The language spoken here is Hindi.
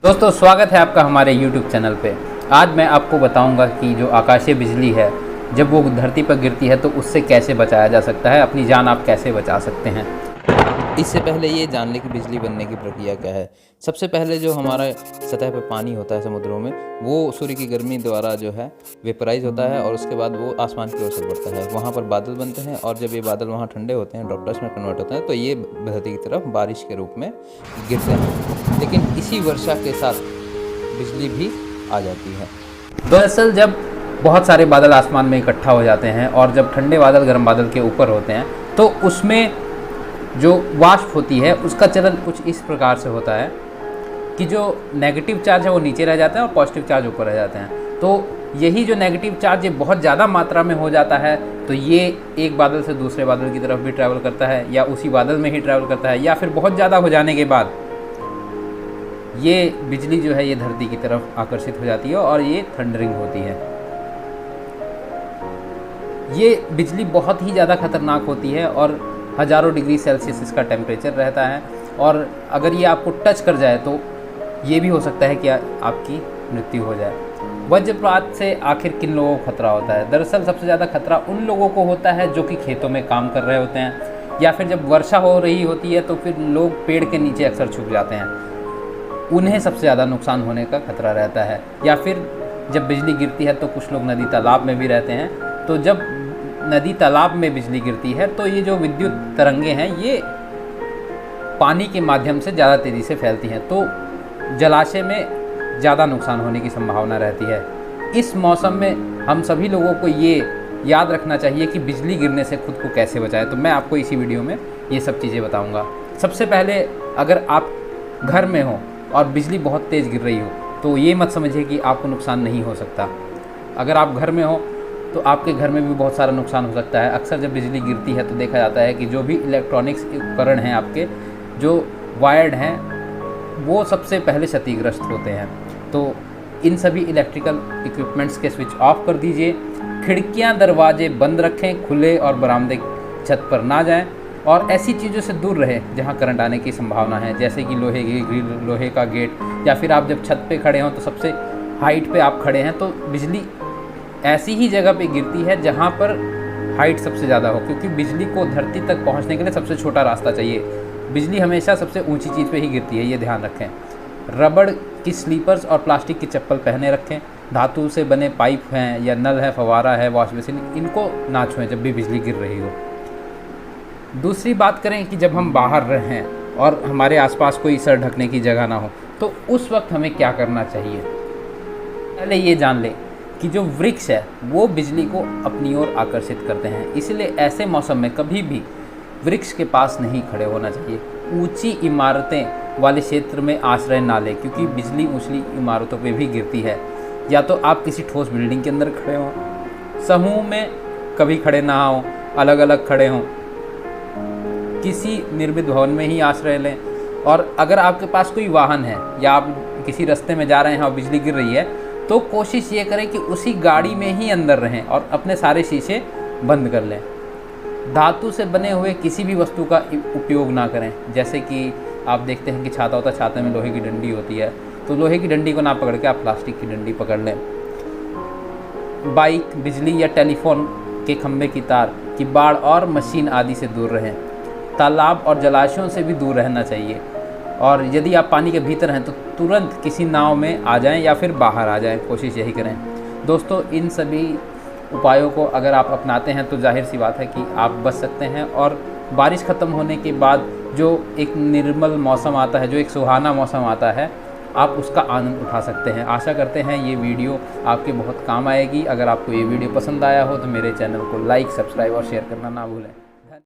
दोस्तों स्वागत है आपका हमारे YouTube चैनल पे। आज मैं आपको बताऊंगा कि जो आकाशीय बिजली है जब वो धरती पर गिरती है तो उससे कैसे बचाया जा सकता है, अपनी जान आप कैसे बचा सकते हैं। इससे पहले ये जान लें कि बिजली बनने की प्रक्रिया क्या है। सबसे पहले जो हमारा सतह पे पानी होता है समुद्रों में, वो सूर्य की गर्मी द्वारा जो है वेपराइज होता है और उसके बाद वो आसमान की ओर से बढ़ता है। वहाँ पर बादल बनते हैं और जब ये बादल वहाँ ठंडे होते हैं, ड्रॉपलेट्स में कन्वर्ट होते हैं, तो ये धरती की तरफ बारिश के रूप में गिरते हैं। लेकिन इसी वर्षा के साथ बिजली भी आ जाती है। दरअसल जब बहुत सारे बादल आसमान में इकट्ठा हो जाते हैं और जब ठंडे बादल गर्म बादल के ऊपर होते हैं तो उसमें जो वाष्प होती है उसका चलन कुछ इस प्रकार से होता है कि जो नेगेटिव चार्ज है वो नीचे रह जाते हैं और पॉजिटिव चार्ज ऊपर रह जाते हैं। तो यही जो नेगेटिव चार्ज ये बहुत ज़्यादा मात्रा में हो जाता है तो ये एक बादल से दूसरे बादल की तरफ भी ट्रैवल करता है या उसी बादल में ही ट्रैवल करता है, या फिर बहुत ज़्यादा हो जाने के बाद ये बिजली जो है ये धरती की तरफ आकर्षित हो जाती है और ये थंडरिंग होती है। ये बिजली बहुत ही ज़्यादा खतरनाक होती है और हज़ारों डिग्री सेल्सियस इसका टेम्परेचर रहता है और अगर ये आपको टच कर जाए तो ये भी हो सकता है कि आपकी मृत्यु हो जाए। वज्रपात से आखिर किन लोगों को खतरा होता है? दरअसल सबसे ज़्यादा खतरा उन लोगों को होता है जो कि खेतों में काम कर रहे होते हैं, या फिर जब वर्षा हो रही होती है तो फिर लोग पेड़ के नीचे अक्सर छुप जाते हैं, उन्हें सबसे ज़्यादा नुकसान होने का खतरा रहता है। या फिर जब बिजली गिरती है तो कुछ लोग नदी तालाब में भी रहते हैं, तो जब नदी तालाब में बिजली गिरती है तो ये जो विद्युत तरंगे हैं ये पानी के माध्यम से ज़्यादा तेज़ी से फैलती हैं, तो जलाशय में ज़्यादा नुकसान होने की संभावना रहती है। इस मौसम में हम सभी लोगों को ये याद रखना चाहिए कि बिजली गिरने से खुद को कैसे बचाएं। तो मैं आपको इसी वीडियो में ये सब चीज़ें बताऊँगा। सबसे पहले, अगर आप घर में हो और बिजली बहुत तेज़ गिर रही हो तो ये मत समझिए कि आपको नुकसान नहीं हो सकता। अगर आप घर में हो तो आपके घर में भी बहुत सारा नुकसान हो सकता है। अक्सर जब बिजली गिरती है तो देखा जाता है कि जो भी इलेक्ट्रॉनिक्स उपकरण हैं आपके जो वायर्ड हैं वो सबसे पहले क्षतिग्रस्त होते हैं। तो इन सभी इलेक्ट्रिकल इक्विपमेंट्स के स्विच ऑफ कर दीजिए। खिड़कियां दरवाजे बंद रखें, खुले और बरामदे छत पर ना जाएं और ऐसी चीज़ों से दूर रहें जहां करंट आने की संभावना है, जैसे कि लोहे की ग्रिल, लोहे का गेट, या फिर आप जब छत पे खड़े हों तो सबसे हाइट पे आप खड़े हैं तो बिजली ऐसी ही जगह पे गिरती है जहाँ पर हाइट सबसे ज़्यादा हो, क्योंकि बिजली को धरती तक पहुँचने के लिए सबसे छोटा रास्ता चाहिए। बिजली हमेशा सबसे ऊंची चीज़ पे ही गिरती है, ये ध्यान रखें। रबड़ की स्लीपर्स और प्लास्टिक की चप्पल पहने रखें। धातु से बने पाइप हैं या नल है, फवारा है, वॉश बेसिन, इनको ना छुएं जब भी बिजली गिर रही हो। दूसरी बात करें कि जब हम बाहर रहें और हमारे आसपास कोई सर ढकने की जगह ना हो तो उस वक्त हमें क्या करना चाहिए? पहले ये जान लें कि जो वृक्ष है वो बिजली को अपनी ओर आकर्षित करते हैं, इसलिए ऐसे मौसम में कभी भी वृक्ष के पास नहीं खड़े होना चाहिए। ऊंची इमारतें वाले क्षेत्र में आश्रय ना लें, क्योंकि बिजली ऊंची इमारतों पे भी गिरती है। या तो आप किसी ठोस बिल्डिंग के अंदर खड़े हों, समूह में कभी खड़े ना हों, अलग अलग खड़े हों, किसी निर्मित भवन में ही आश्रय लें। और अगर आपके पास कोई वाहन है या आप किसी रास्ते में जा रहे हैं और बिजली गिर रही है तो कोशिश ये करें कि उसी गाड़ी में ही अंदर रहें और अपने सारे शीशे बंद कर लें। धातु से बने हुए किसी भी वस्तु का उपयोग ना करें, जैसे कि आप देखते हैं कि छाता होता है, छाते में लोहे की डंडी होती है, तो लोहे की डंडी को ना पकड़ के आप प्लास्टिक की डंडी पकड़ लें। बाइक, बिजली या टेलीफोन के खंभे की तार, किवाड़ और मशीन आदि से दूर रहें। तालाब और जलाशयों से भी दूर रहना चाहिए और यदि आप पानी के भीतर हैं तो तुरंत किसी नाव में आ जाएं या फिर बाहर आ जाएं, कोशिश यही करें। दोस्तों, इन सभी उपायों को अगर आप अपनाते हैं तो जाहिर सी बात है कि आप बच सकते हैं और बारिश ख़त्म होने के बाद जो एक निर्मल मौसम आता है, जो एक सुहाना मौसम आता है, आप उसका आनंद उठा सकते हैं। आशा करते हैं ये वीडियो आपके बहुत काम आएगी। अगर आपको ये वीडियो पसंद आया हो तो मेरे चैनल को लाइक, सब्सक्राइब और शेयर करना ना भूलें।